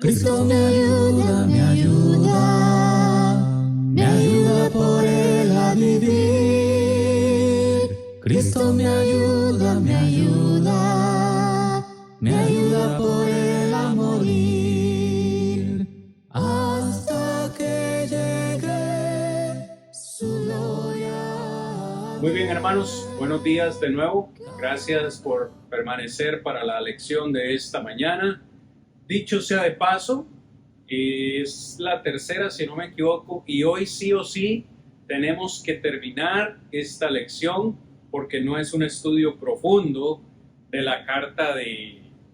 Cristo me ayuda, me ayuda, me ayuda por Él a vivir. Cristo me ayuda, me ayuda, me ayuda por Él a morir. Hasta que llegue su gloria. Muy bien, hermanos, buenos días de nuevo. Gracias por permanecer para la lección de esta mañana. Dicho sea de paso, es la tercera, si no me equivoco, y hoy sí o sí tenemos que terminar esta lección porque no es un estudio profundo de la carta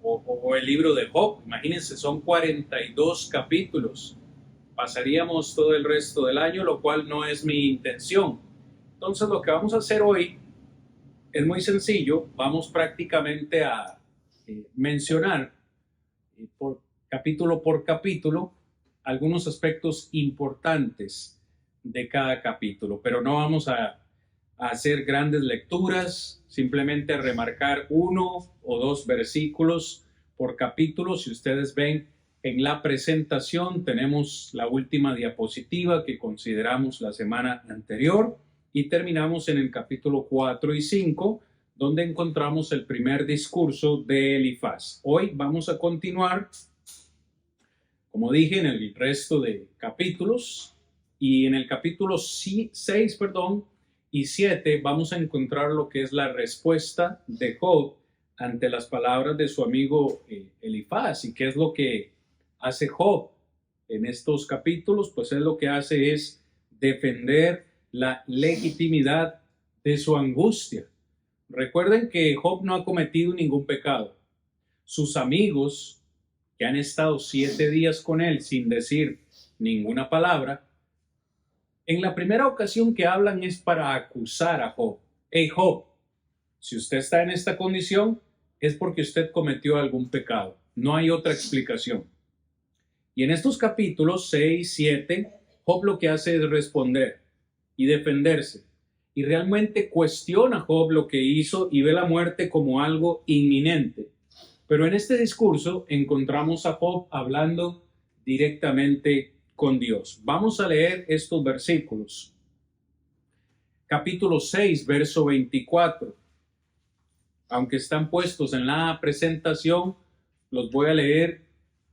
o el libro de Job. Imagínense, son 42 capítulos. Pasaríamos todo el resto del año, lo cual no es mi intención. Entonces, lo que vamos a hacer hoy es muy sencillo. Vamos prácticamente a mencionar por capítulo algunos aspectos importantes de cada capítulo, pero no vamos a hacer grandes lecturas, simplemente a remarcar uno o dos versículos por capítulo. Si ustedes ven en la presentación, tenemos la última diapositiva que consideramos la semana anterior y terminamos en el capítulo 4 y 5, donde encontramos el primer discurso de Elifaz. Hoy vamos a continuar, como dije, en el resto de capítulos, y en el capítulo 6, y 7 vamos a encontrar lo que es la respuesta de Job ante las palabras de su amigo Elifaz. ¿Y qué es lo que hace Job en estos capítulos? Pues él lo que hace es defender la legitimidad de su angustia. Recuerden que Job no ha cometido ningún pecado. Sus amigos, que han estado 7 días con él sin decir ninguna palabra, en la primera ocasión que hablan es para acusar a Job. Hey Job, si usted está en esta condición es porque usted cometió algún pecado. No hay otra explicación. Y en estos capítulos 6, 7, Job lo que hace es responder y defenderse. Y realmente cuestiona Job lo que hizo y ve la muerte como algo inminente. Pero en este discurso encontramos a Job hablando directamente con Dios. Vamos a leer estos versículos. Capítulo 6, verso 24. Aunque están puestos en la presentación, los voy a leer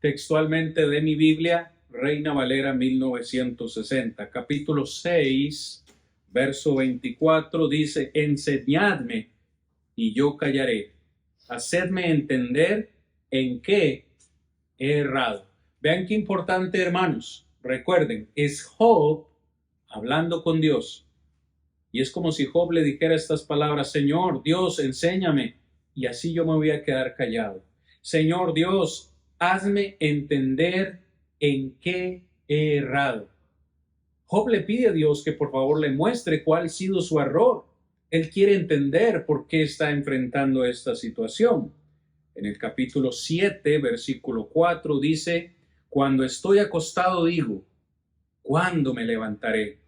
textualmente de mi Biblia, Reina Valera 1960. Capítulo 6, verso 24 dice: enseñadme y yo callaré. Hacedme entender en qué he errado. Vean qué importante, hermanos. Recuerden, es Job hablando con Dios. Y es como si Job le dijera estas palabras: Señor Dios, enséñame, y así yo me voy a quedar callado. Señor Dios, hazme entender en qué he errado. Job le pide a Dios que por favor le muestre cuál ha sido su error. Él quiere entender por qué está enfrentando esta situación. En el capítulo 7, versículo 4 dice: cuando estoy acostado digo, ¿cuándo me levantaré?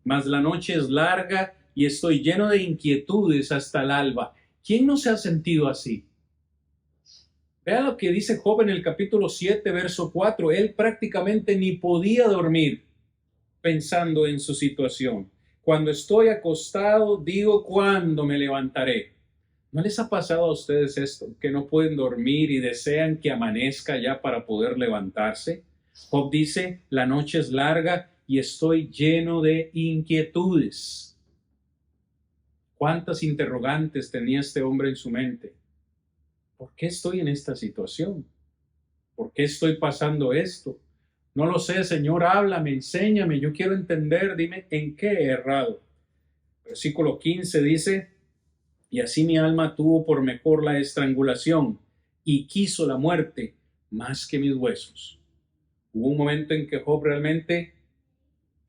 Mas la noche es larga y estoy lleno de inquietudes hasta el alba. ¿Quién no se ha sentido así? Vea lo que dice Job en el capítulo 7, verso 4. Él prácticamente ni podía dormir pensando en su situación. Cuando estoy acostado, digo, ¿cuándo me levantaré? ¿No les ha pasado a ustedes esto? Que no pueden dormir y desean que amanezca ya para poder levantarse. Job dice, la noche es larga y estoy lleno de inquietudes. ¿Cuántas interrogantes tenía este hombre en su mente? ¿Por qué estoy en esta situación? ¿Por qué estoy pasando esto? No lo sé, Señor, háblame, enséñame, yo quiero entender, dime en qué he errado. Versículo 15 dice: y así mi alma tuvo por mejor la estrangulación y quiso la muerte más que mis huesos. Hubo un momento en que Job realmente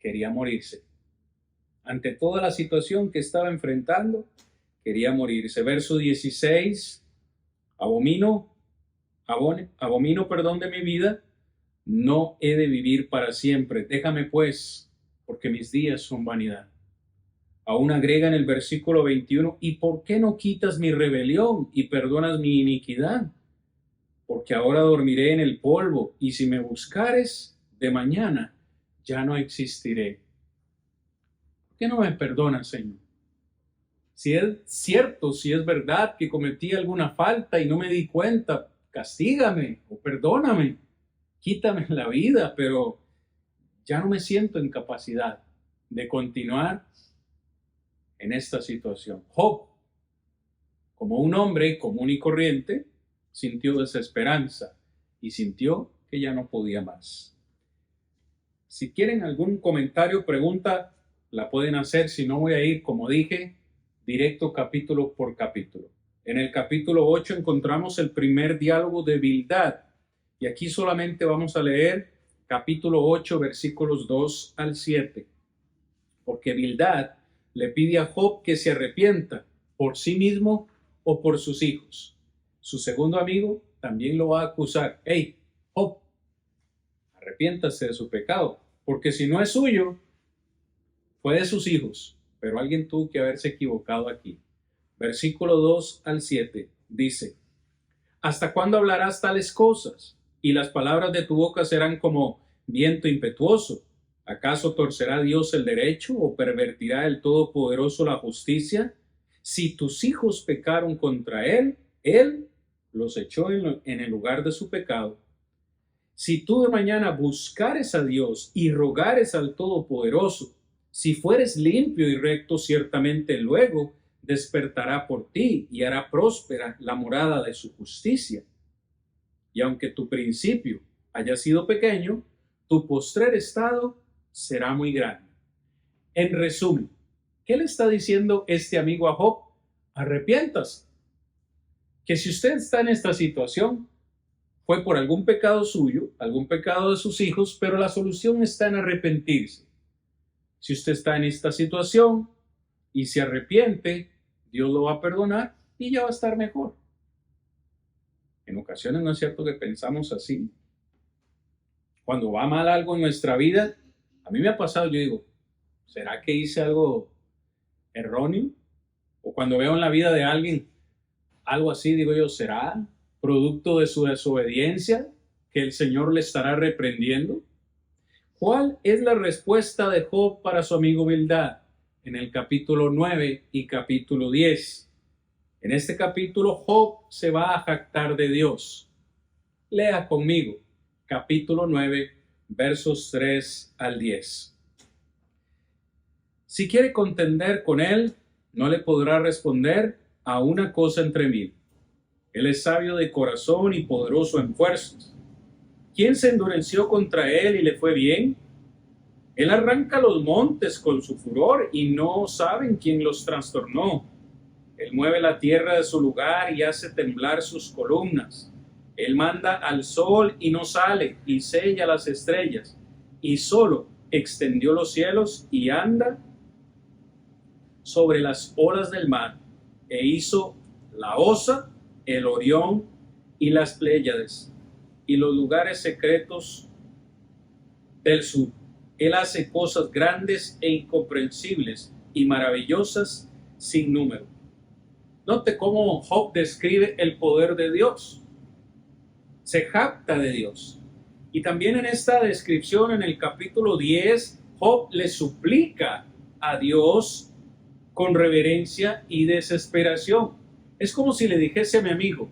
quería morirse. Ante toda la situación que estaba enfrentando, quería morirse. Verso 16, abomino de mi vida, no he de vivir para siempre. Déjame pues, porque mis días son vanidad. Aún agrega en el versículo 21, ¿y por qué no quitas mi rebelión y perdonas mi iniquidad? porque ahora dormiré en el polvo, y si me buscares de mañana, ya no existiré. ¿Por qué no me perdonas, Señor? Si es cierto, si es verdad que cometí alguna falta y no me di cuenta, castígame o perdóname, quítame la vida, pero ya no me siento en capacidad de continuar en esta situación. Job, como un hombre común y corriente, sintió desesperanza y sintió que ya no podía más. Si quieren algún comentario, pregunta, la pueden hacer. Si no, voy a ir, como dije, directo capítulo por capítulo. En el capítulo 8 encontramos el primer diálogo de Bildad. Y aquí solamente vamos a leer capítulo 8, versículos 2 al 7. Porque Bildad le pide a Job que se arrepienta por sí mismo o por sus hijos. Su segundo amigo también lo va a acusar. Hey, Job, arrepiéntase de su pecado, porque si no es suyo, fue de sus hijos, pero alguien tuvo que haberse equivocado aquí. Versículo 2 al 7 dice: ¿Hasta cuándo hablarás tales cosas? Y las palabras de tu boca serán como viento impetuoso. ¿Acaso torcerá Dios el derecho o pervertirá el Todopoderoso la justicia? Si tus hijos pecaron contra él, él los echó en el lugar de su pecado. Si tú de mañana buscares a Dios y rogares al Todopoderoso, si fueres limpio y recto, ciertamente luego despertará por ti y hará próspera la morada de su justicia. Y aunque tu principio haya sido pequeño, tu postrer estado será muy grande. En resumen, ¿qué le está diciendo este amigo a Job? Arrepiéntase. Que si usted está en esta situación, fue por algún pecado suyo, algún pecado de sus hijos, pero la solución está en arrepentirse. Si usted está en esta situación y se arrepiente, Dios lo va a perdonar y ya va a estar mejor. En ocasiones no es cierto que pensamos así. Cuando va mal algo en nuestra vida, a mí me ha pasado, yo digo, ¿será que hice algo erróneo? O cuando veo en la vida de alguien algo así, digo yo, ¿será producto de su desobediencia que el Señor le estará reprendiendo? ¿Cuál es la respuesta de Job para su amigo Bildad? En el capítulo 9 y capítulo 10. En este capítulo Job se va a jactar de Dios. Lea conmigo, capítulo 9, versos 3 al 10. Si quiere contender con él, no le podrá responder a una cosa entre mil. Él es sabio de corazón y poderoso en fuerzas. ¿Quién se endureció contra él y le fue bien? Él arranca los montes con su furor y no saben quién los trastornó. Él mueve la tierra de su lugar y hace temblar sus columnas. Él manda al sol y no sale, y sella las estrellas, y solo extendió los cielos y anda sobre las olas del mar, e hizo la Osa, el Orión y las Pléyades, y los lugares secretos del sur. Él hace cosas grandes e incomprensibles y maravillosas sin número. Note cómo Job describe el poder de Dios. Se jacta de Dios. Y también en esta descripción, en el capítulo 10, Job le suplica a Dios con reverencia y desesperación. Es como si le dijese a mi amigo,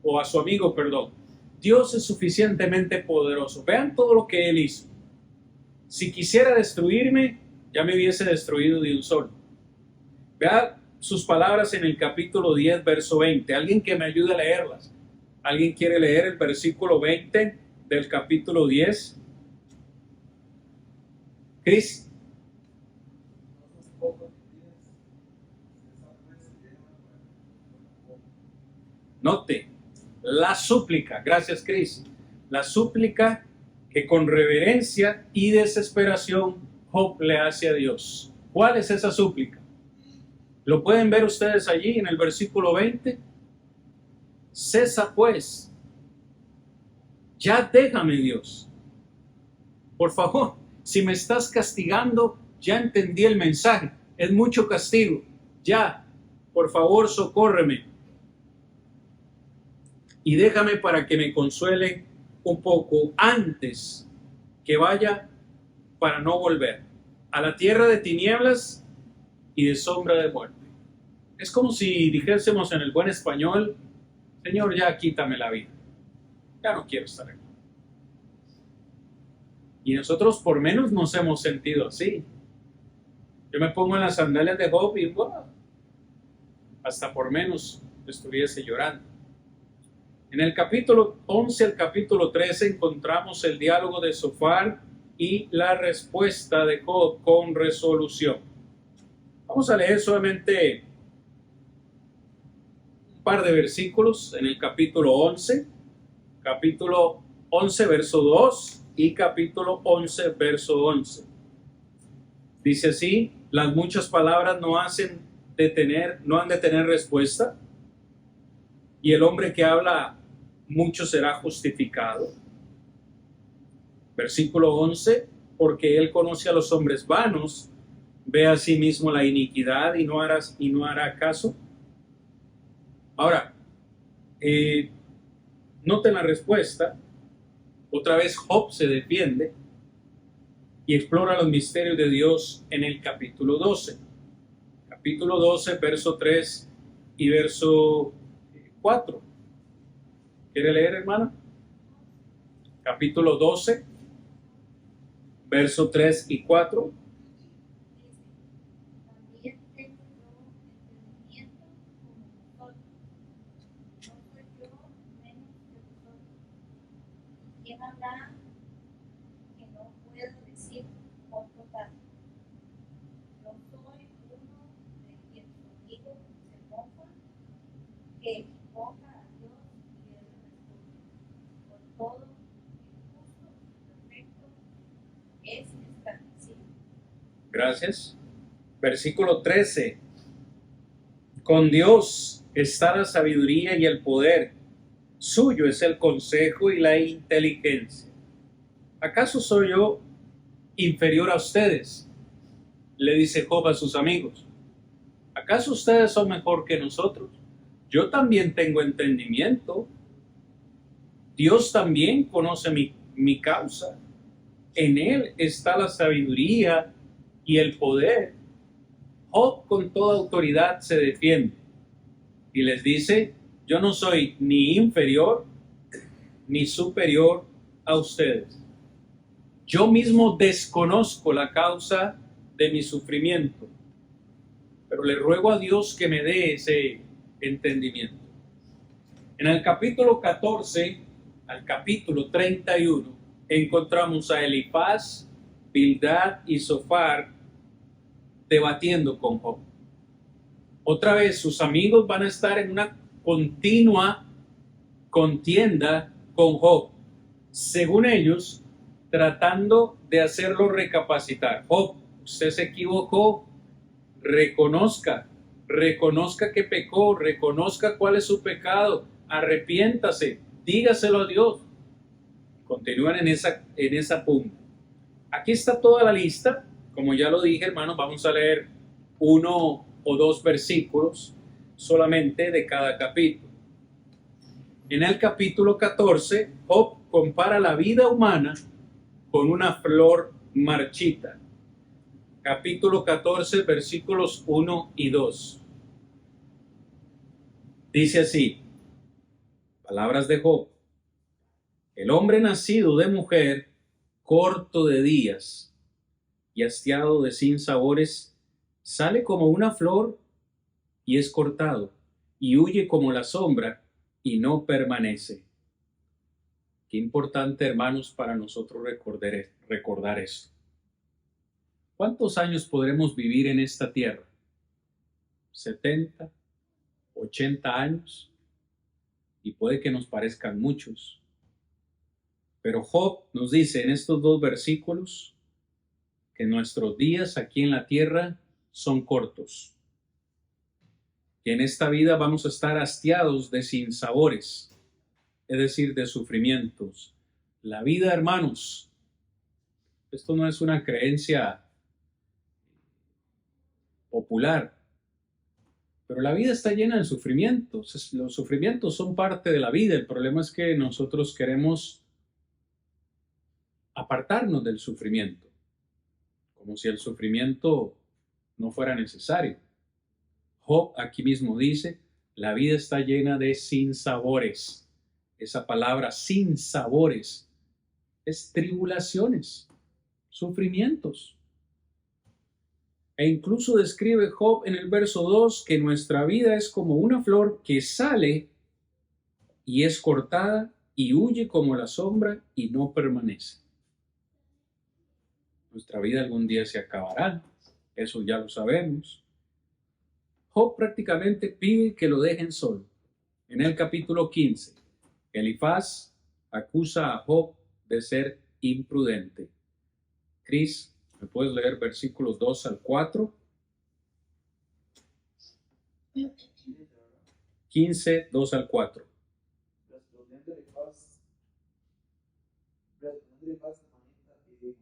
o a su amigo, perdón, Dios es suficientemente poderoso. Vean todo lo que Él hizo. Si quisiera destruirme, ya me hubiese destruido de un solo. Vean sus palabras en el capítulo 10, verso 20. Alguien que me ayude a leerlas. ¿Alguien quiere leer el versículo 20 del capítulo 10? Cris. Note, la súplica, gracias Cris, la súplica que con reverencia y desesperación Job le hace a Dios. ¿Cuál es esa súplica? ¿Lo pueden ver ustedes allí en el versículo 20? Cesa pues, ya déjame Dios. Por favor, si me estás castigando, ya entendí el mensaje, es mucho castigo, ya, por favor, socórreme. y déjame para que me consuele un poco antes que vaya para no volver a la tierra de tinieblas y de sombra de muerte. Es como si dijésemos en el buen español: Señor, ya quítame la vida, ya no quiero estar aquí. Y nosotros por menos nos hemos sentido así. Yo me pongo en las sandalias de Job y wow, hasta por menos estuviese llorando. En el capítulo 11 al capítulo 13 encontramos el diálogo de Zofar y la respuesta de Job con resolución. Vamos a leer solamente un par de versículos en el capítulo 11 verso 2 y capítulo 11 verso 11. Dice así: las muchas palabras no han de tener respuesta, y el hombre que habla mucho será justificado. Versículo 11: porque él conoce a los hombres vanos, ve a sí mismo la iniquidad y no hará caso. Ahora, noten la respuesta. Otra vez Job se defiende y explora los misterios de Dios en el capítulo 12. Capítulo 12, verso 3 y verso 4. ¿Quiere leer, hermana? Capítulo 12, verso 3 y 4. También tengo yo entendimiento como vosotros. No soy yo menos que vosotros. ¿Quién habrá que no puedo decir otro tanto? Yo soy uno de quien sus amigos se mofa, que invoca a Dios y él responde. Por todo el justo y perfecto es establecido. Gracias. Versículo 13. Con Dios está la sabiduría y el poder. Suyo es el consejo y la inteligencia. ¿Acaso soy yo inferior a ustedes?, le dice Job a sus amigos. ¿Acaso ustedes son mejor que nosotros? Yo también tengo entendimiento. Dios también conoce mi causa. En él está la sabiduría y el poder. Job con toda autoridad se defiende y les dice: yo no soy ni inferior ni superior a ustedes. Yo mismo desconozco la causa de mi sufrimiento, pero le ruego a Dios que me dé ese entendimiento. En el capítulo 14 al capítulo 31 encontramos a Elifaz, Bildad y Zofar debatiendo con Job. Otra vez sus amigos van a estar en una continua contienda con Job, según ellos, tratando de hacerlo recapacitar. Job, usted se equivocó, reconozca que pecó, reconozca cuál es su pecado, arrepiéntase, dígaselo a Dios. Continúan en esa punta. Aquí está toda la lista. Como ya lo dije, hermanos, vamos a leer 1 o 2 versículos solamente de cada capítulo. En el capítulo 14, Job compara la vida humana con una flor marchita. Capítulo 14, versículos 1 y 2. Dice así, palabras de Job: el hombre nacido de mujer, corto de días y hastiado de sinsabores, sale como una flor y es cortado, y huye como la sombra y no permanece. Qué importante, hermanos, para nosotros recordar esto. ¿Cuántos años podremos vivir en esta tierra? ¿70, 80 años? Y puede que nos parezcan muchos. Pero Job nos dice en estos 2 versículos que nuestros días aquí en la tierra son cortos, que en esta vida vamos a estar hastiados de sinsabores, es decir, de sufrimientos. La vida, hermanos, esto no es una creencia popular. Pero la vida está llena de sufrimientos. Los sufrimientos son parte de la vida. El problema es que nosotros queremos apartarnos del sufrimiento, como si el sufrimiento no fuera necesario. Job aquí mismo dice, la vida está llena de sinsabores. Esa palabra sinsabores es tribulaciones, sufrimientos. E incluso describe Job en el verso 2 que nuestra vida es como una flor que sale y es cortada y huye como la sombra y no permanece. Nuestra vida algún día se acabará, eso ya lo sabemos. Job prácticamente pide que lo dejen solo. En el capítulo 15, Elifaz acusa a Job de ser imprudente. Cris, ¿me puedes leer versículos 2 al 4? 15, 2 al 4. Respondiendo Elifaz amanita y dijo: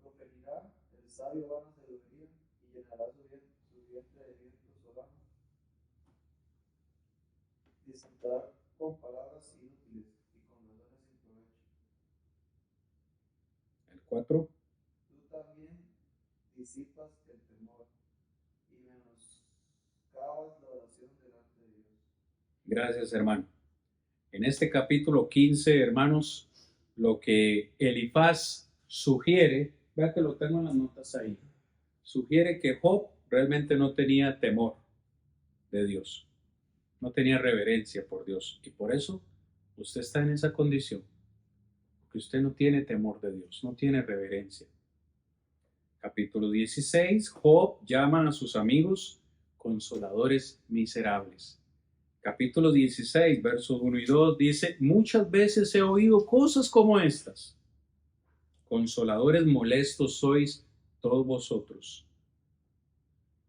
proferirá el sabio vana sabiduría y llenará su vientre de vientos solanos. Disputará con palabras inútiles y con razones sin provecho. El 4. Tú también disipas el temor y menoscabas la oración delante de Dios. Gracias, hermano. En este capítulo 15, hermanos, lo que Elifaz sugiere, vea que lo tengo en las notas ahí, sugiere que Job realmente no tenía temor de Dios, no tenía reverencia por Dios, y por eso usted está en esa condición, porque usted no tiene temor de Dios, no tiene reverencia. Capítulo 16, Job llama a sus amigos consoladores miserables. Capítulo 16, versos 1 y 2 dice, muchas veces he oído cosas como estas. Consoladores molestos sois todos vosotros.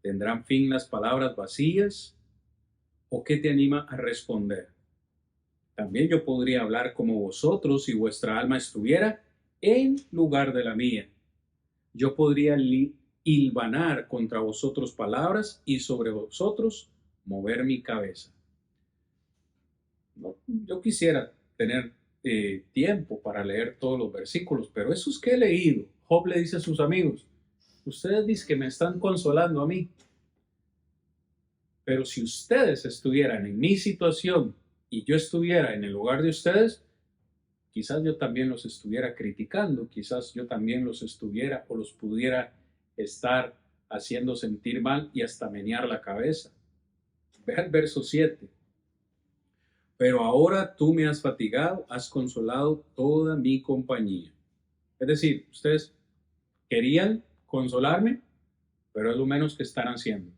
¿Tendrán fin las palabras vacías? ¿O qué te anima a responder? También yo podría hablar como vosotros si vuestra alma estuviera en lugar de la mía. Yo podría hilvanar contra vosotros palabras y sobre vosotros mover mi cabeza. No, yo quisiera tener tiempo para leer todos los versículos, pero esos que he leído, Job le dice a sus amigos, ustedes dicen que me están consolando a mí, pero si ustedes estuvieran en mi situación y yo estuviera en el lugar de ustedes, quizás yo también los estuviera criticando, quizás yo también los estuviera o los pudiera estar haciendo sentir mal y hasta menear la cabeza. Ve al verso 7. Pero ahora tú me has fatigado, has consolado toda mi compañía. Es decir, ustedes querían consolarme, pero es lo menos que están haciendo.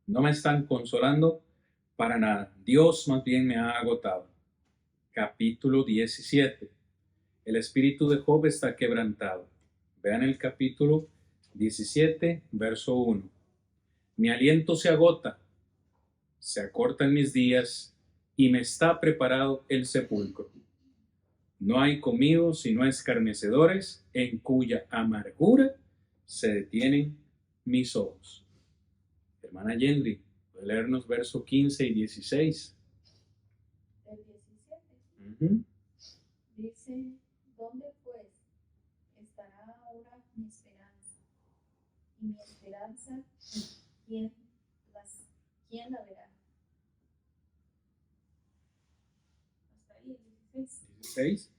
No me están consolando para nada. Dios más bien me ha agotado. Capítulo 17. El espíritu de Job está quebrantado. Vean el capítulo 17, verso 1. Mi aliento se agota, se acortan mis días, y me está preparado el sepulcro. No hay conmigo sino escarnecedores, en cuya amargura se detienen mis ojos. Hermana Yendri, ¿puede leernos versos 15 y 16? El 17. Uh-huh. Dice, ¿dónde pues estará ahora mi esperanza? Y mi esperanza, ¿quién la verá? Hasta ahí, el 16. 16.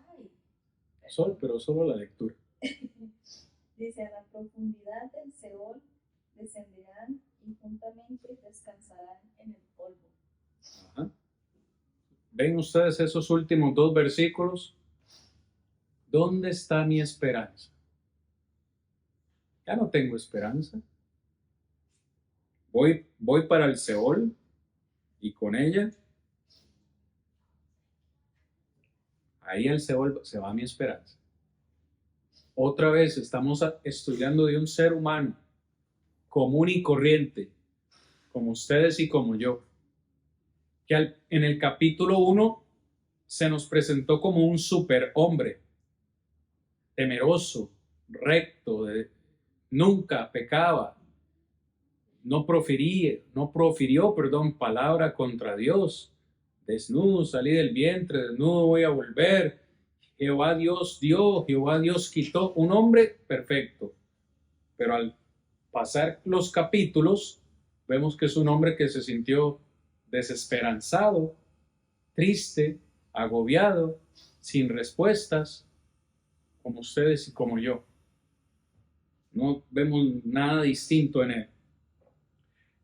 Ay, Pero solo la lectura. dice, a la profundidad del Seol descenderán y juntamente descansarán en el polvo. Ajá. ¿Ven ustedes esos últimos dos versículos? ¿Dónde está mi esperanza? Ya no tengo esperanza. Voy para el Seol y con ella, ahí al Seol se va mi esperanza. Otra vez estamos estudiando de un ser humano común y corriente, como ustedes y como yo, que en el capítulo 1 se nos presentó como un superhombre, temeroso, recto, nunca pecaba, no profirió, palabra contra Dios. Desnudo salí del vientre, desnudo voy a volver. Jehová Dios dio, Jehová Dios quitó. Un hombre perfecto. Pero al pasar los capítulos, vemos que es un hombre que se sintió desesperanzado, triste, agobiado, sin respuestas, como ustedes y como yo. No vemos nada distinto en él.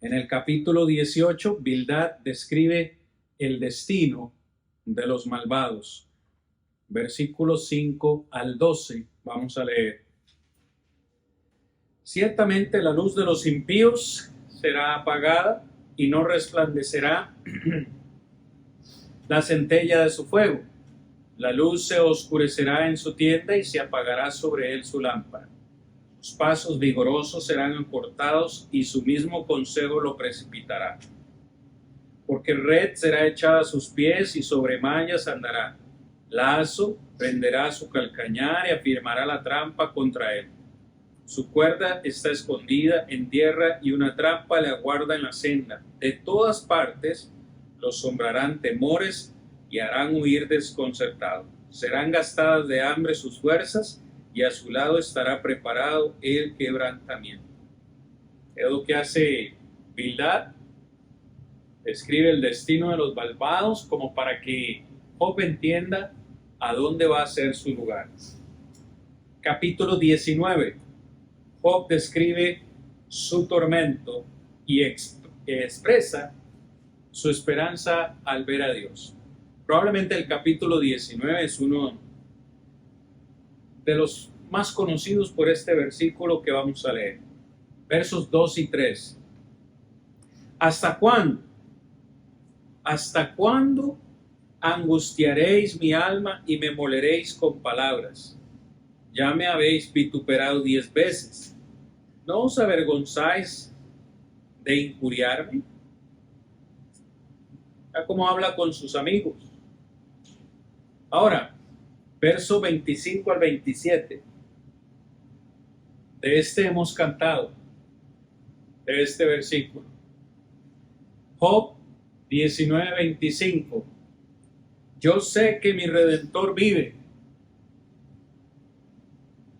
En el capítulo 18, Bildad describe el destino de los malvados. Versículos 5 al 12, vamos a leer. Ciertamente la luz de los impíos será apagada y no resplandecerá la centella de su fuego. La luz se oscurecerá en su tienda y se apagará sobre él su lámpara. Sus pasos vigorosos serán acortados y su mismo consejo lo precipitará. Porque red será echada a sus pies y sobre mallas andará. Lazo prenderá su calcañar y afirmará la trampa contra él. Su cuerda está escondida en tierra y una trampa le aguarda en la senda. De todas partes los asombrarán temores y harán huir desconcertado. Serán gastadas de hambre sus fuerzas y a su lado estará preparado el quebrantamiento. Es lo que hace Bildad. Describe el destino de los malvados como para que Job entienda a dónde va a ser su lugar. Capítulo 19. Job describe su tormento y expresa su esperanza al ver a Dios. Probablemente el capítulo 19 es uno de los más conocidos por este versículo que vamos a leer. Versos 2 y 3. ¿Hasta cuándo? ¿Hasta cuándo angustiaréis mi alma y me moleréis con palabras? Ya me habéis vituperado 10 veces. ¿No os avergonzáis de injuriarme? Ya como habla con sus amigos. Ahora, verso 25 al 27. De este hemos cantado, de este versículo. Job 19:25. Yo sé que mi Redentor vive,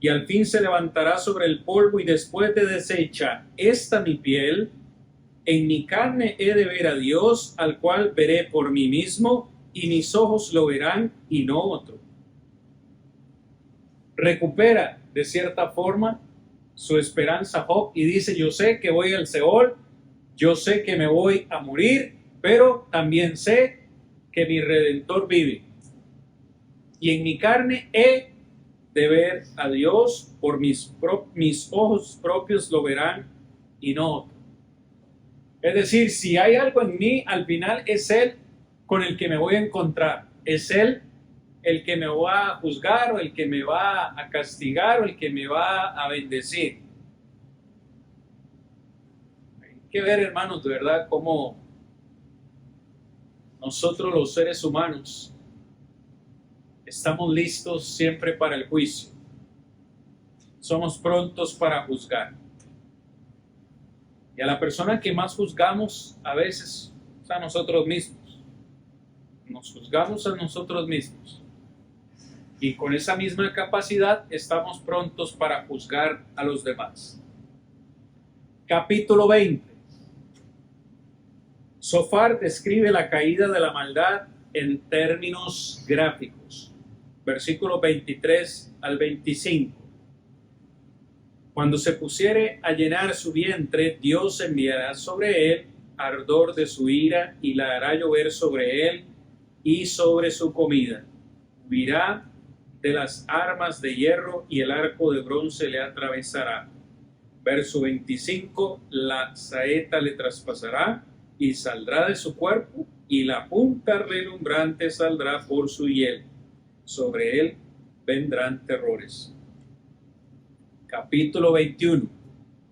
y al fin se levantará sobre el polvo, y después de deshecha esta mi piel, en mi carne he de ver a Dios, al cual veré por mí mismo, y mis ojos lo verán y no otro. Recupera de cierta forma su esperanza Job y dice: yo sé que voy al Seol, yo sé que me voy a morir, pero también sé que mi Redentor vive, y en mi carne he de ver a Dios, por mis ojos propios lo verán y no otro. Es decir, si hay algo en mí, al final es Él con el que me voy a encontrar. Es Él el que me va a juzgar, o el que me va a castigar, o el que me va a bendecir. Hay que ver, hermanos, de verdad, cómo nosotros los seres humanos estamos listos siempre para el juicio. Somos prontos para juzgar. Y a la persona que más juzgamos a veces es a nosotros mismos. Nos juzgamos a nosotros mismos. Y con esa misma capacidad estamos prontos para juzgar a los demás. Capítulo 20. Sofar describe la caída de la maldad en términos gráficos. Versículos 23 al 25. Cuando se pusiere a llenar su vientre, Dios enviará sobre él ardor de su ira y la hará llover sobre él y sobre su comida. Huirá de las armas de hierro y el arco de bronce le atravesará. Verso 25, la saeta le traspasará y saldrá de su cuerpo, y la punta relumbrante saldrá por su hiel. Sobre él vendrán terrores. Capítulo 21.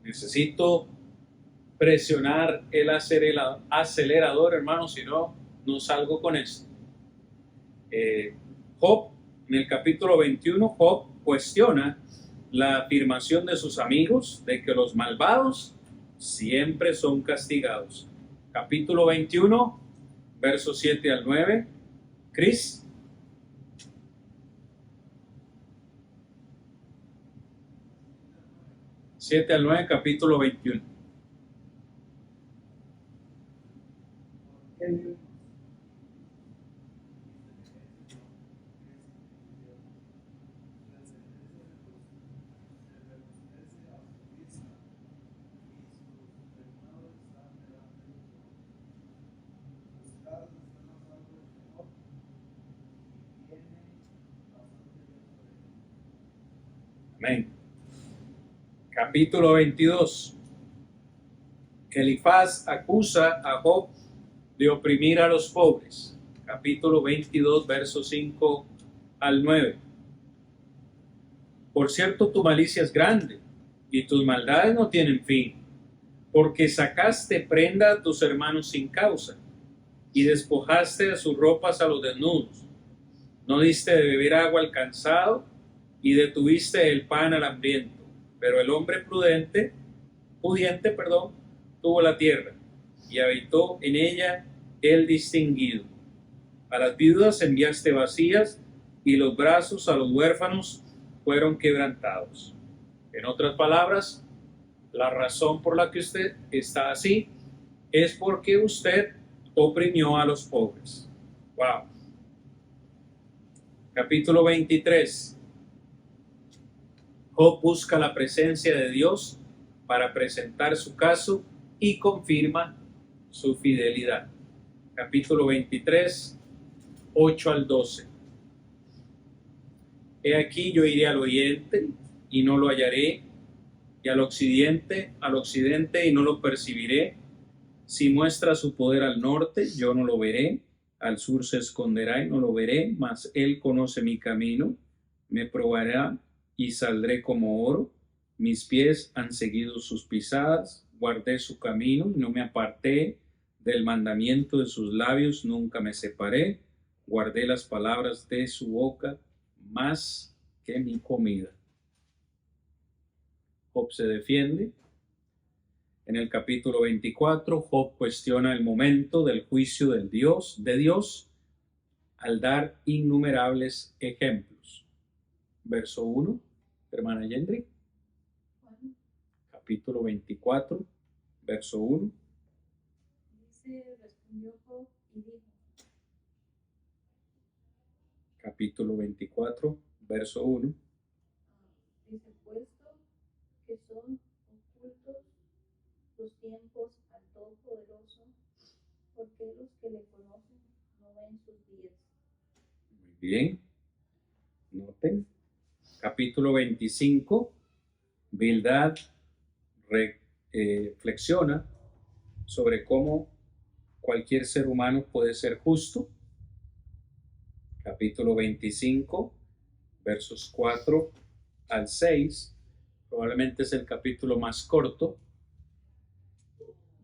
Necesito presionar el acelerador, hermanos, si no, no salgo con esto. Job, en el capítulo 21, Job cuestiona la afirmación de sus amigos de que los malvados siempre son castigados. Capítulo 21, versos 7 al 9. Chris. 7 al 9, capítulo 21. Amén. Capítulo 22. Elifaz acusa a Job de oprimir a los pobres. Capítulo 22, versos 5 al 9. Por cierto, tu malicia es grande y tus maldades no tienen fin, porque sacaste prenda a tus hermanos sin causa y despojaste de sus ropas a los desnudos. No diste de beber agua al cansado y detuviste el pan al hambriento. Pero el hombre pudiente, tuvo la tierra y habitó en ella el distinguido. A las viudas enviaste vacías y los brazos a los huérfanos fueron quebrantados. En otras palabras, la razón por la que usted está así es porque usted oprimió a los pobres. Wow. Capítulo 23. Job busca la presencia de Dios para presentar su caso y confirma su fidelidad. Capítulo 23, 8 al 12. He aquí yo iré al oriente y no lo hallaré, y al occidente y no lo percibiré. Si muestra su poder al norte, yo no lo veré. Al sur se esconderá y no lo veré, mas él conoce mi camino, me probará y saldré como oro. Mis pies han seguido sus pisadas, guardé su camino y no me aparté del mandamiento de sus labios, nunca me separé, guardé las palabras de su boca más que mi comida. Job se defiende. En el capítulo 24, Job cuestiona el momento del juicio de Dios al dar innumerables ejemplos. Verso 1, hermana Yendri. Capítulo 24, verso 1. Dice, respondió Job y dijo. Capítulo 24, verso 1. Dice, puesto que son ocultos los tiempos al Todopoderoso, porque los que le conocen no ven sus días. Muy bien. Noten. Capítulo 25. Bildad reflexiona sobre cómo cualquier ser humano puede ser justo. Capítulo 25, versos 4 al 6. Probablemente es el capítulo más corto.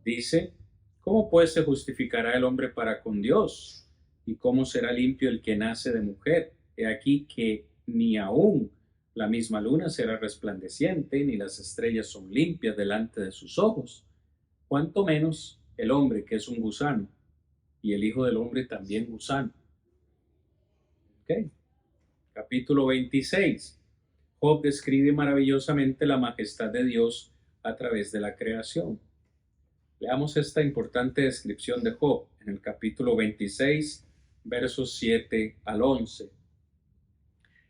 Dice, ¿cómo pues se justificará el hombre para con Dios? ¿Y cómo será limpio el que nace de mujer? He aquí que ni aún la misma luna será resplandeciente, ni las estrellas son limpias delante de sus ojos. Cuanto menos el hombre, que es un gusano, y el Hijo del Hombre también gusano. Capítulo 26. Job describe maravillosamente la majestad de Dios a través de la creación. Leamos esta importante descripción de Job en el capítulo 26, versos 7 al 11.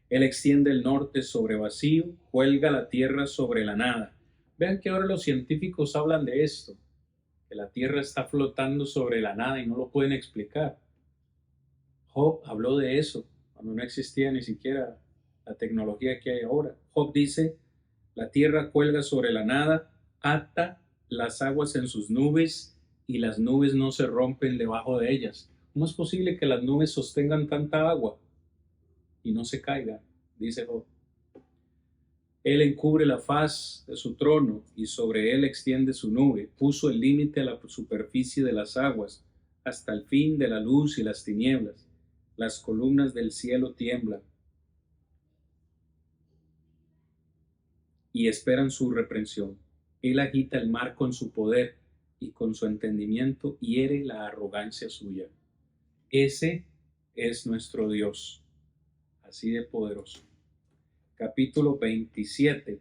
Él extiende el norte sobre vacío, cuelga la tierra sobre la nada. Vean que ahora los científicos hablan de esto, que la tierra está flotando sobre la nada y no lo pueden explicar. Job habló de eso cuando no existía ni siquiera la tecnología que hay ahora. Job dice, la tierra cuelga sobre la nada, ata las aguas en sus nubes y las nubes no se rompen debajo de ellas. ¿Cómo es posible que las nubes sostengan tanta agua y no se caigan? Dice Job. Él encubre la faz de su trono y sobre él extiende su nube. Puso el límite a la superficie de las aguas, hasta el fin de la luz y las tinieblas. Las columnas del cielo tiemblan. y esperan su reprensión. Él agita el mar con su poder y con su entendimiento hiere la arrogancia suya. Ese es nuestro Dios, así de poderoso. Capítulo 27.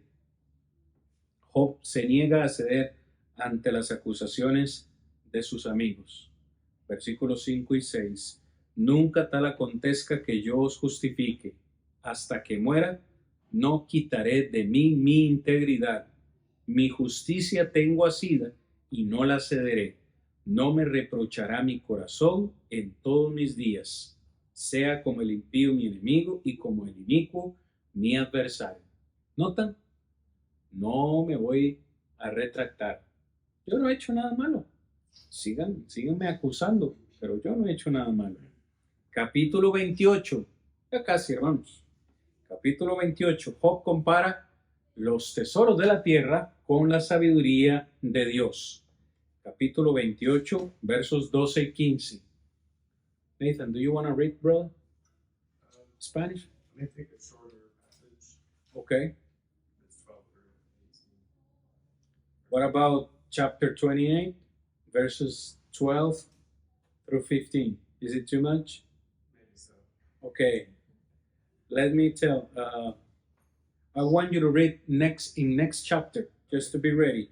Job se niega a ceder ante las acusaciones de sus amigos. Versículos 5 y 6. Nunca tal acontezca que yo os justifique. Hasta que muera, no quitaré de mí mi integridad. Mi justicia tengo asida y no la cederé. No me reprochará mi corazón en todos mis días. Sea como el impío mi enemigo y como el inicuo mi adversario. ¿Notan? No me voy a retractar. Yo no he hecho nada malo. Síganme acusando, pero yo no he hecho nada malo. Capítulo 28. Ya casi, hermanos. Capítulo 28. Job compara los tesoros de la tierra con la sabiduría de Dios. Capítulo 28, versos 12 y 15. Nathan, do you want to read, brother? Spanish? Let me take a shorter passage. Okay. It's 12 through 18. What about chapter 28, verses 12 through 15? Is it too much? Maybe so. Okay. Let me tell. I want you to read next chapter, just to be ready.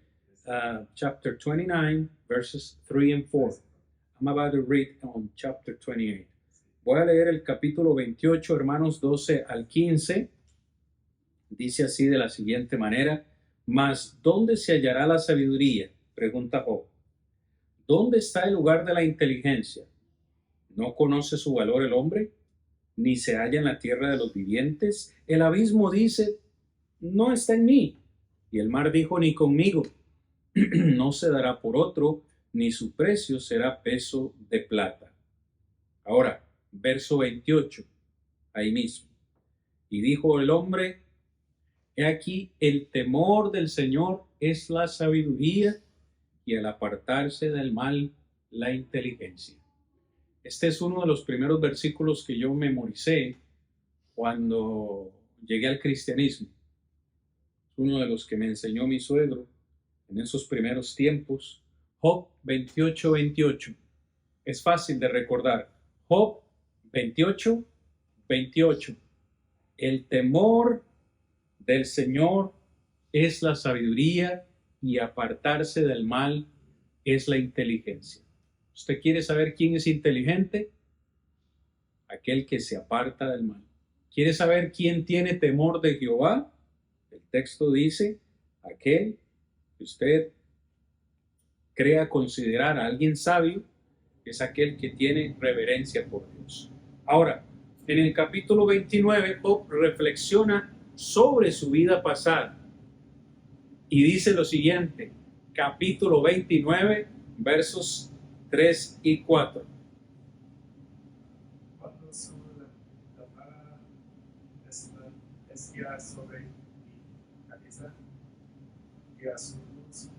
Chapter 29, verses 3 and 4. I'm about to read on chapter 28. Voy a leer el capítulo 28, hermanos, 12 al 15. Dice así de la siguiente manera: Mas, ¿dónde se hallará la sabiduría? Pregunta Job. ¿Dónde está el lugar de la inteligencia? ¿No conoce su valor el hombre? ¿Ni se halla en la tierra de los vivientes? El abismo dice, no está en mí. Y el mar dijo, ni conmigo. No se dará por otro, ni su precio será peso de plata. Ahora, verso 28, ahí mismo. Y dijo el hombre, he aquí, el temor del Señor es la sabiduría, y el apartarse del mal, la inteligencia. Este es uno de los primeros versículos que yo memoricé cuando llegué al cristianismo. Es uno de los que me enseñó mi suegro en esos primeros tiempos. Job 28, 28. Es fácil de recordar. Job 28, 28. El temor del Señor es la sabiduría y apartarse del mal es la inteligencia. ¿Usted quiere saber quién es inteligente? Aquel que se aparta del mal. ¿Quiere saber quién tiene temor de Jehová? El texto dice, aquel que usted crea considerar a alguien sabio, es aquel que tiene reverencia por Dios. Ahora, en el capítulo 29, Job reflexiona sobre su vida pasada y dice lo siguiente, capítulo 29, versos 3 y 4. Cuando la vara decía sobre mi cabeza y a su luz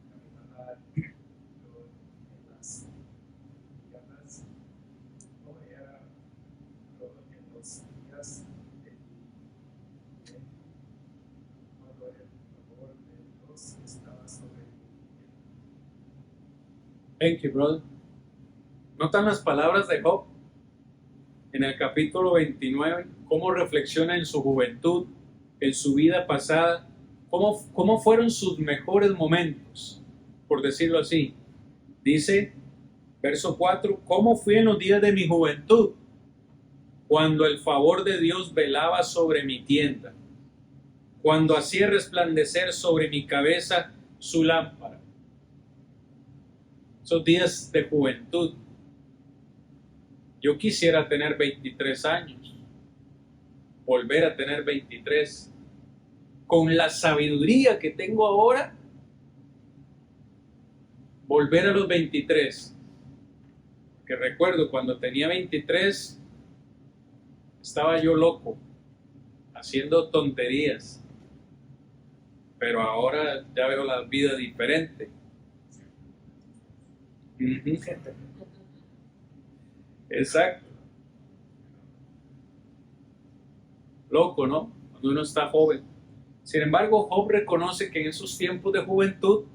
caminaba yo en las llamas, no era yo en los días de mi vida, cuando el favor de Dios estaba sobre mí. Thank you, brother. ¿Notan las palabras de Job en el capítulo 29? Cómo reflexiona en su juventud, en su vida pasada, cómo fueron sus mejores momentos, por decirlo así. Dice, verso 4, ¿cómo fui en los días de mi juventud? Cuando el favor de Dios velaba sobre mi tienda, cuando hacía resplandecer sobre mi cabeza su lámpara. Esos días de juventud. Yo quisiera tener 23 años, volver a tener 23. Con la sabiduría que tengo ahora, volver a los 23. Que recuerdo cuando tenía 23, estaba yo loco, haciendo tonterías. Pero ahora ya veo la vida diferente. Exacto. Loco, ¿no? cuando uno está joven. Sin embargo, Job reconoce que en esos tiempos de juventud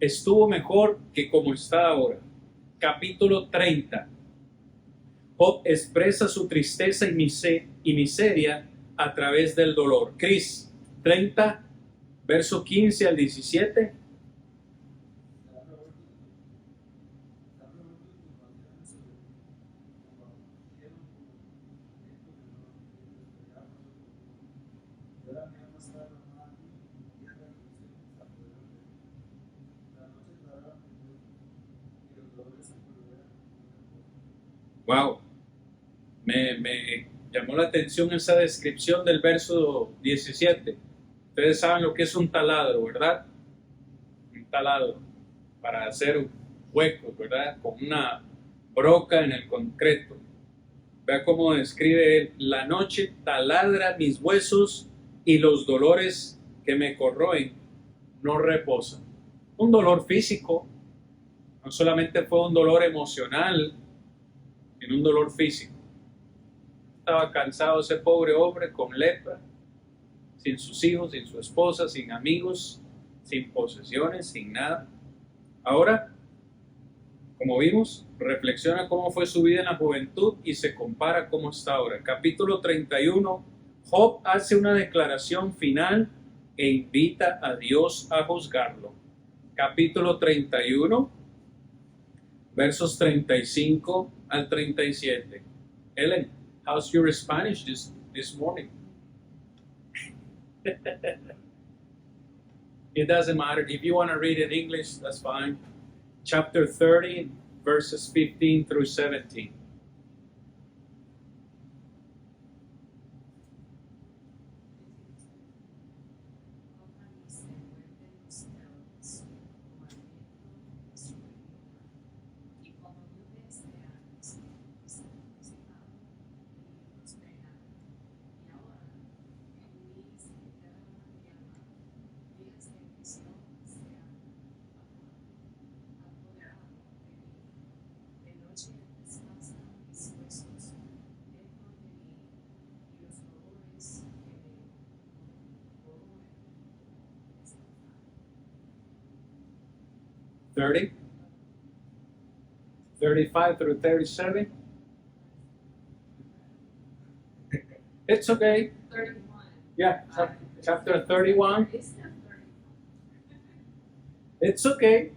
estuvo mejor que como está ahora. Capítulo 30. Job expresa su tristeza y miseria a través del dolor. Cris, 30, verso 15 al 17. Wow, me llamó la atención esa descripción del verso 17. Ustedes saben lo que es un taladro, ¿verdad? Un taladro para hacer huecos, ¿verdad? Con una broca en el concreto. Vea cómo describe él: la noche taladra mis huesos y los dolores que me corroen no reposan. Un dolor físico, no solamente fue un dolor emocional, sino un dolor físico. Estaba cansado ese pobre hombre con lepra, sin sus hijos, sin su esposa, sin amigos, sin posesiones, sin nada. Ahora, como vimos, reflexiona cómo fue su vida en la juventud y se compara cómo está ahora. Capítulo 31, Job hace una declaración final e invita a Dios a juzgarlo. Capítulo 31, versos 35 al 37. Ellen, how's your Spanish this morning? It doesn't matter. If you want to read in English, that's fine. Chapter 30, verses 15 through 17. $30, 35 through 37. It's okay. 31. Yeah, chapter 31. It's not 31. It's okay.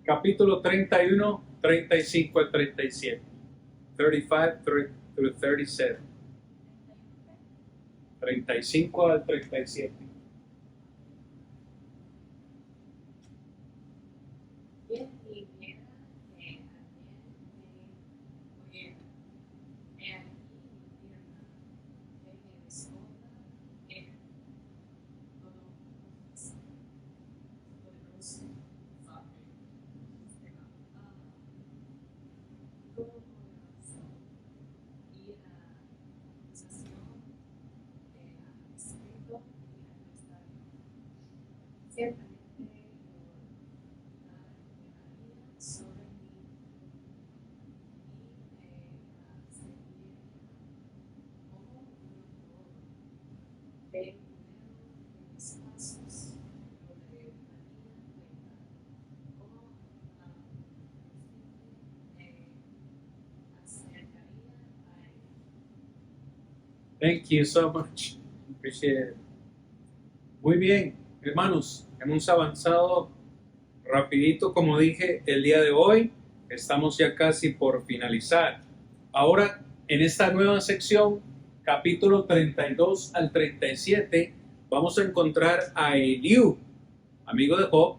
Capítulo 31, 35 al 37. 35 through 37. 35 al 37. Bien, y viera que también oyera. He aquí mi tierra, que me despoja era todo poderoso, Padre, todo poderoso, y la acusación escrito y arrestado. Ciertamente sobre mí y me seguía como un autor. Ve primero de mis pasos, lo de María cuenta, como me acercaría a él. Thank you so much. Appreciate it. Muy bien, hermanos, hemos avanzado rapidito, como dije, el día de hoy. Estamos ya casi por finalizar. Ahora, en esta nueva sección, capítulo 32 al 37, vamos a encontrar a Eliú, amigo de Job,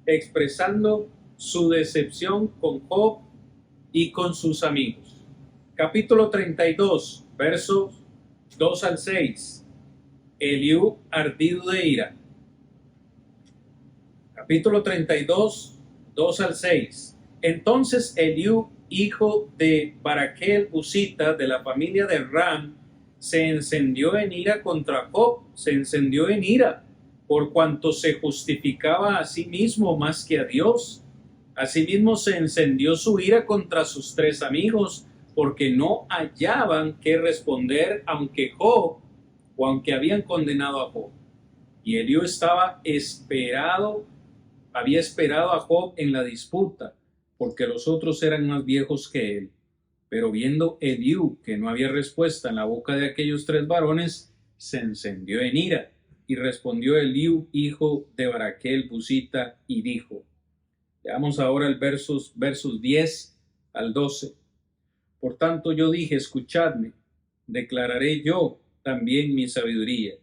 expresando su decepción con Job y con sus amigos. Capítulo 32, versos 2 al 6. Eliú ardido de ira. Capítulo 32, 2 al 6. Entonces Eliú, hijo de Baraquel Husita, de la familia de Ram, se encendió en ira contra Job, se encendió en ira, por cuanto se justificaba a sí mismo más que a Dios. Asimismo se encendió su ira contra sus tres amigos, porque no hallaban qué responder, aunque habían condenado a Job. Y Eliú había esperado a Job en la disputa, porque los otros eran más viejos que él. Pero viendo Eliú que no había respuesta en la boca de aquellos 3 varones, se encendió en ira. Y respondió Eliú, hijo de Baraquel Busita, y dijo, veamos ahora el versos 10 al 12. Por tanto yo dije, escuchadme, declararé yo también mi sabiduría.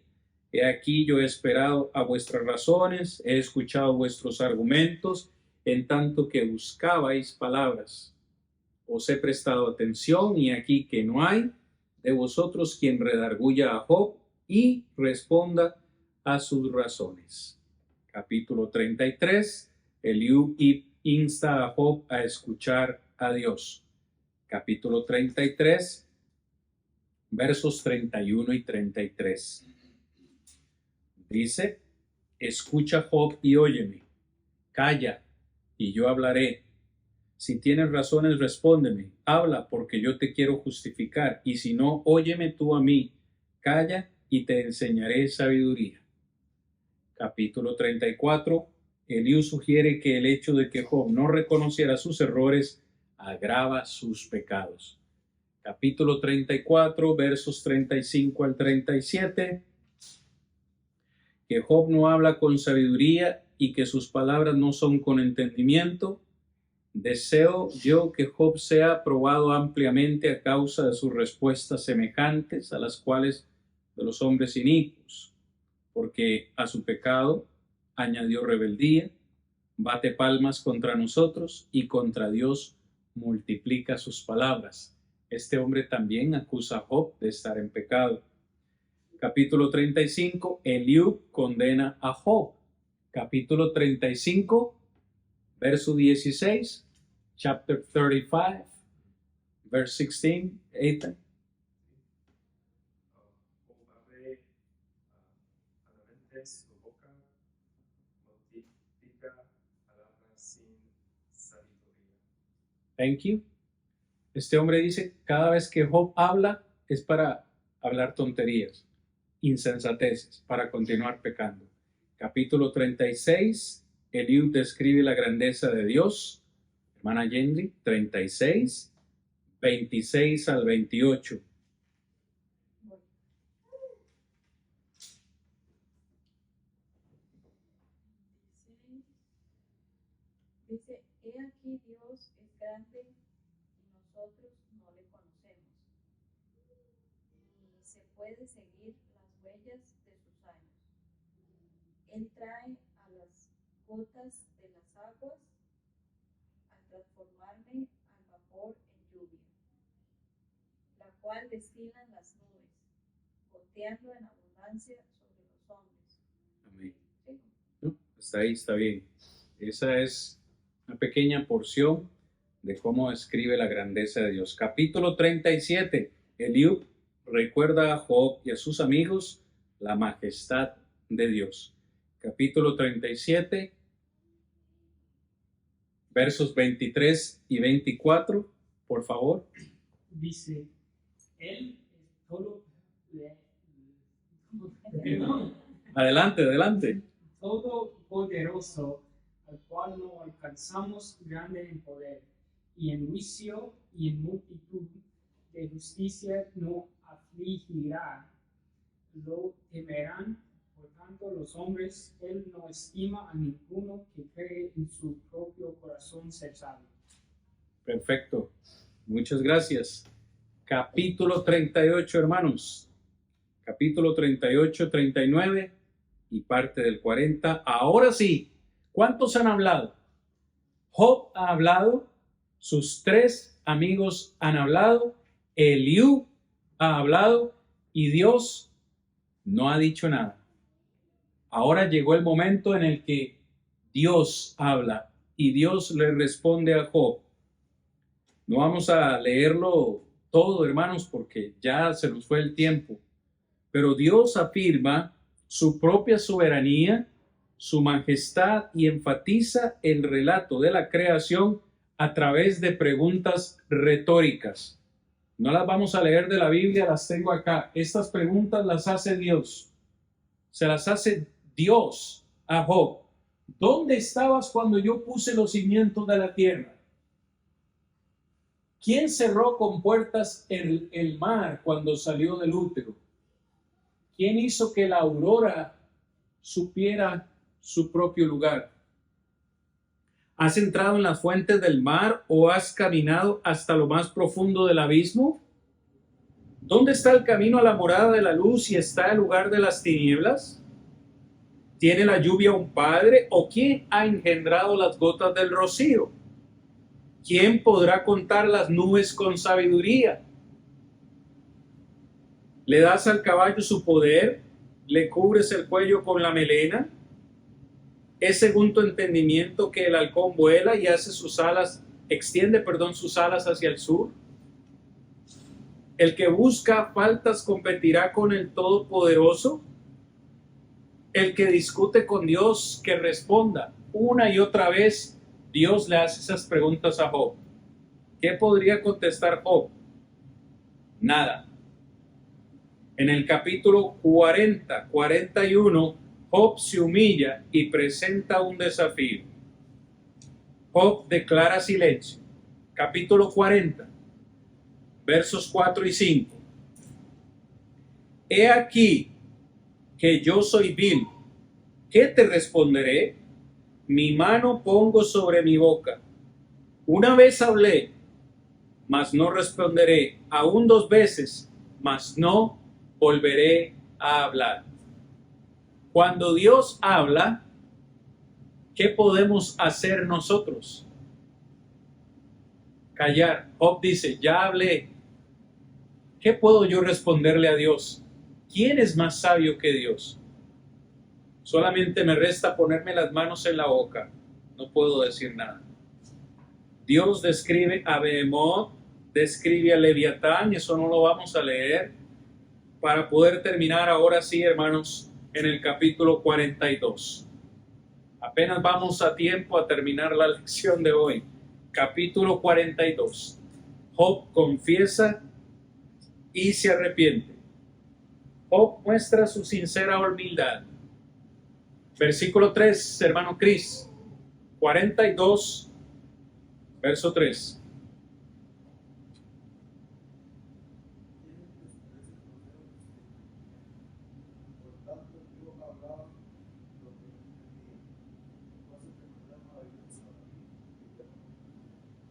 He aquí yo he esperado a vuestras razones, he escuchado vuestros argumentos, en tanto que buscabais palabras. Os he prestado atención, y aquí que no hay de vosotros quien redarguya a Job y responda a sus razones. Capítulo 33. Eliú insta a Job a escuchar a Dios. Capítulo 33, versos 31 y 33. Dice, escucha Job y óyeme, calla y yo hablaré. Si tienes razones, respóndeme, habla porque yo te quiero justificar, y si no, óyeme tú a mí, calla y te enseñaré sabiduría. Capítulo 34. Eliú sugiere que el hecho de que Job no reconociera sus errores agrava sus pecados. Capítulo 34, versos 35 al 37. Que Job no habla con sabiduría y que sus palabras no son con entendimiento. Deseo yo que Job sea probado ampliamente a causa de sus respuestas semejantes a las cuales de los hombres inicuos, porque a su pecado añadió rebeldía, bate palmas contra nosotros y contra Dios multiplica sus palabras. Este hombre también acusa a Job de estar en pecado. Capítulo 35. Eliú condena a Job. Capítulo 35, verso 16. Chapter 35, verse 16. Ethan. Abre a la mente su boca, multiplica palabras sin sabiduría. Thank you. Este hombre dice, cada vez que Job habla es para hablar tonterías, insensateces, para continuar pecando. Capítulo 36, Eliú describe la grandeza de Dios. Hermana Yendri, 36, 26 al 28. Dice, he aquí Dios es grande y nosotros no le conocemos, ni se puede seguir las huellas de sus años. Él trae a las gotas de las aguas a transformarme al vapor en lluvia, la cual destilan las nubes, goteando en abundancia sobre los hombres. Amén. ¿Sí? ¿No? Hasta ahí está bien. Esa es una pequeña porción de cómo describe la grandeza de Dios. Capítulo 37. Eliú recuerda a Job y a sus amigos la majestad de Dios. Capítulo 37, versos 23 y 24, por favor. Dice, Él es Adelante. todopoderoso, al cual no alcanzamos grande en poder, y en juicio y en multitud de justicia no afligirá, lo temerán. Por tanto, los hombres, Él no estima a ninguno que cree en su propio corazón ser sabio. Perfecto. Muchas gracias. Capítulo 38, hermanos. Capítulo 38, 39 y parte del 40. Ahora sí, ¿cuántos han hablado? Job ha hablado, sus 3 amigos han hablado, Eliú ha hablado y Dios no ha dicho nada. Ahora llegó el momento en el que Dios habla y Dios le responde a Job. No vamos a leerlo todo, hermanos, porque ya se nos fue el tiempo. Pero Dios afirma su propia soberanía, su majestad y enfatiza el relato de la creación a través de preguntas retóricas. No las vamos a leer de la Biblia, las tengo acá. Estas preguntas las hace Dios. Se las hace Dios a Job. ¿Dónde estabas cuando yo puse los cimientos de la tierra? ¿Quién cerró con puertas el mar cuando salió del útero? ¿Quién hizo que la aurora supiera su propio lugar? ¿Has entrado en las fuentes del mar o has caminado hasta lo más profundo del abismo? ¿Dónde está el camino a la morada de la luz y está el lugar de las tinieblas? ¿Tiene la lluvia un padre o quién ha engendrado las gotas del rocío? ¿Quién podrá contar las nubes con sabiduría? ¿Le das al caballo su poder? ¿Le cubres el cuello con la melena? ¿Es según tu entendimiento que el halcón vuela y hace extiende sus alas hacia el sur? ¿El que busca faltas competirá con el Todopoderoso? El que discute con Dios, que responda. Una y otra vez Dios le hace esas preguntas a Job. ¿Qué podría contestar Job? Nada. En el capítulo 41, Job se humilla y presenta un desafío. Job declara silencio. Capítulo 40, versos 4 y 5. He aquí que yo soy vil. ¿Qué te responderé? Mi mano pongo sobre mi boca. Una vez hablé, mas no responderé. Aún 2 veces, mas no volveré a hablar. Cuando Dios habla, ¿qué podemos hacer nosotros? Callar. Job dice, ya hablé. ¿Qué puedo yo responderle a Dios? ¿Quién es más sabio que Dios? Solamente me resta ponerme las manos en la boca. No puedo decir nada. Dios describe a Behemoth, describe a Leviatán, y eso no lo vamos a leer, para poder terminar ahora sí, hermanos, en el capítulo 42. Apenas vamos a tiempo a terminar la lección de hoy. Capítulo 42. Job confiesa y se arrepiente. Job muestra su sincera humildad. Versículo 3, hermano Cris. 42, verso 3.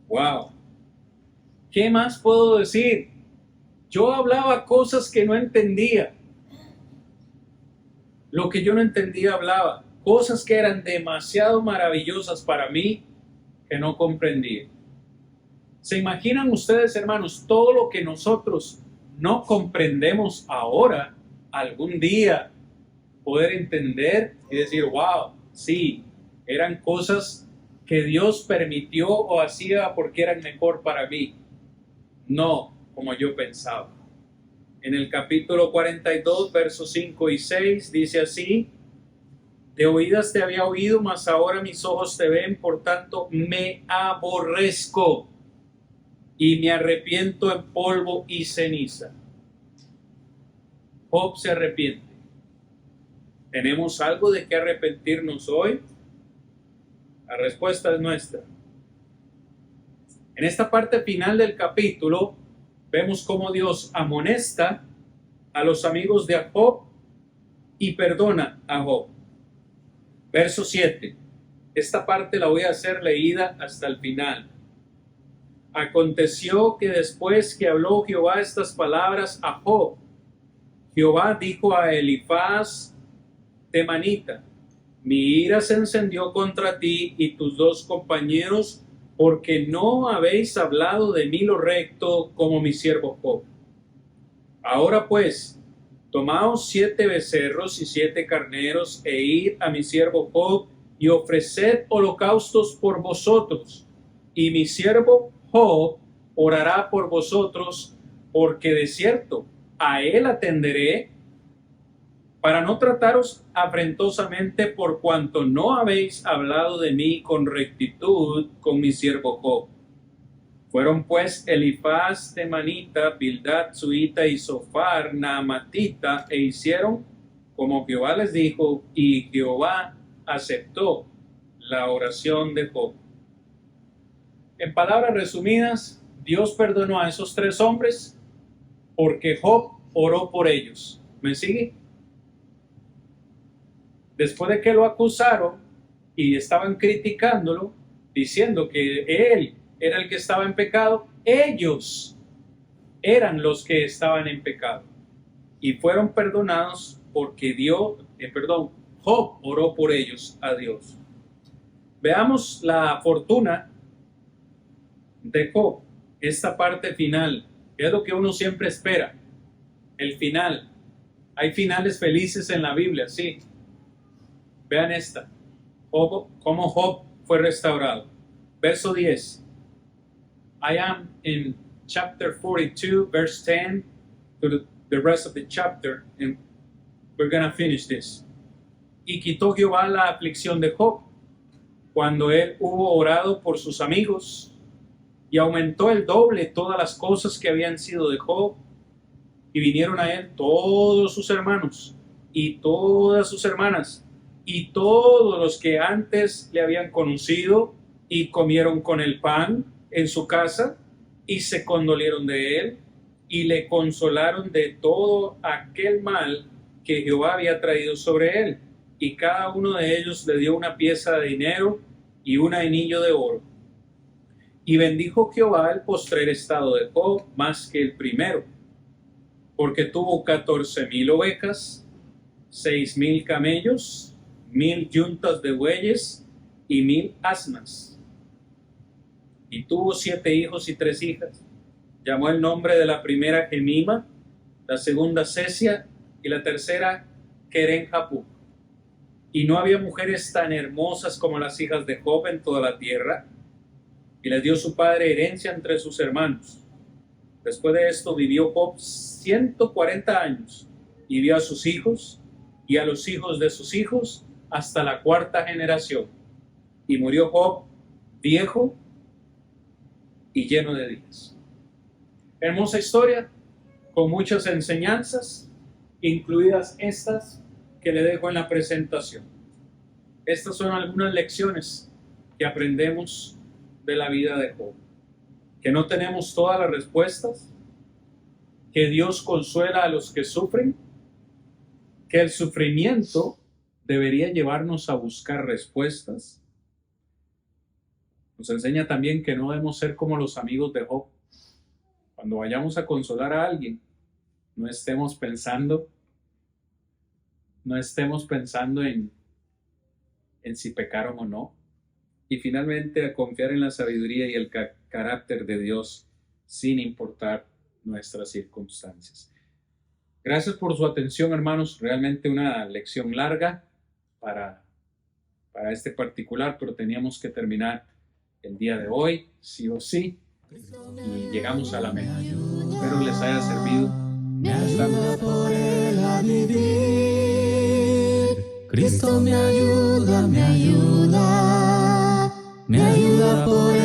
Wow. ¿Qué más puedo decir? Yo hablaba cosas que no entendía. Lo que yo no entendía hablaba. Cosas que eran demasiado maravillosas para mí que no comprendía. ¿Se imaginan ustedes, hermanos, todo lo que nosotros no comprendemos ahora, algún día poder entender y decir, wow, sí, eran cosas que Dios permitió o hacía porque eran mejor para mí? No como yo pensaba. En el capítulo 42, versos 5 y 6, dice así: de oídas te había oído, mas ahora mis ojos te ven, por tanto me aborrezco y me arrepiento en polvo y ceniza. Job se arrepiente. ¿Tenemos algo de qué arrepentirnos hoy? La respuesta es nuestra. En esta parte final del capítulo vemos cómo Dios amonesta a los amigos de Job y perdona a Job. Verso 7. Esta parte la voy a hacer leída hasta el final. Aconteció que después que habló Jehová estas palabras a Job, Jehová dijo a Elifaz temanita: mi ira se encendió contra ti y tus 2 compañeros, porque no habéis hablado de mí lo recto como mi siervo Job. Ahora pues, tomaos 7 becerros y 7 carneros, e id a mi siervo Job, y ofreced holocaustos por vosotros, y mi siervo Job orará por vosotros, porque de cierto a él atenderé, para no trataros afrentosamente, por cuanto no habéis hablado de mí con rectitud con mi siervo Job. Fueron pues Elifaz temanita, Bildad suita y Sofar naamatita, e hicieron como Jehová les dijo, y Jehová aceptó la oración de Job. En palabras resumidas, Dios perdonó a esos 3 hombres porque Job oró por ellos. ¿Me sigue? Después de que lo acusaron y estaban criticándolo, diciendo que él era el que estaba en pecado, ellos eran los que estaban en pecado y fueron perdonados porque Job oró por ellos a Dios. Veamos la fortuna de Job, esta parte final, que es lo que uno siempre espera, el final. Hay finales felices en la Biblia, sí. Vean esta, cómo Job fue restaurado. Verso 10. I am in chapter 42, verse 10 to the rest of the chapter, and we're going to finish this. Y quitó Jehová la aflicción de Job, cuando él hubo orado por sus amigos, y aumentó el doble todas las cosas que habían sido de Job, y vinieron a él todos sus hermanos, y todas sus hermanas, y todos los que antes le habían conocido, y comieron con el pan en su casa, y se condolieron de él, y le consolaron de todo aquel mal que Jehová había traído sobre él. Y cada uno de ellos le dio una pieza de dinero y un anillo de oro. Y bendijo Jehová el postrer estado de Job más que el primero, porque tuvo 14,000 ovejas, 6,000 camellos, 1,000 yuntas de bueyes y 1,000 asnas. Y tuvo 7 hijos y 3 hijas. Llamó el nombre de la primera Gemima, la segunda Cesia y la tercera Keren-Hapuk. Y no había mujeres tan hermosas como las hijas de Job en toda la tierra. Y les dio su padre herencia entre sus hermanos. Después de esto vivió Job 140 años y vio a sus hijos y a los hijos de sus hijos hasta la 4ª generación. Y murió Job viejo y lleno de días. Hermosa historia con muchas enseñanzas, incluidas estas que le dejo en la presentación. Estas son algunas lecciones que aprendemos de la vida de Job. Que no tenemos todas las respuestas, que Dios consuela a los que sufren, que el sufrimiento debería llevarnos a buscar respuestas. Nos enseña también que no debemos ser como los amigos de Job. Cuando vayamos a consolar a alguien, no estemos pensando en si pecaron o no. Y finalmente a confiar en la sabiduría y el carácter de Dios sin importar nuestras circunstancias. Gracias por su atención, hermanos. Realmente una lección larga para este particular, pero teníamos que terminar el día de hoy, sí o sí, y llegamos a la meta. Espero les haya servido. Me ayuda por él a vivir. Cristo me ayuda, me ayuda por él.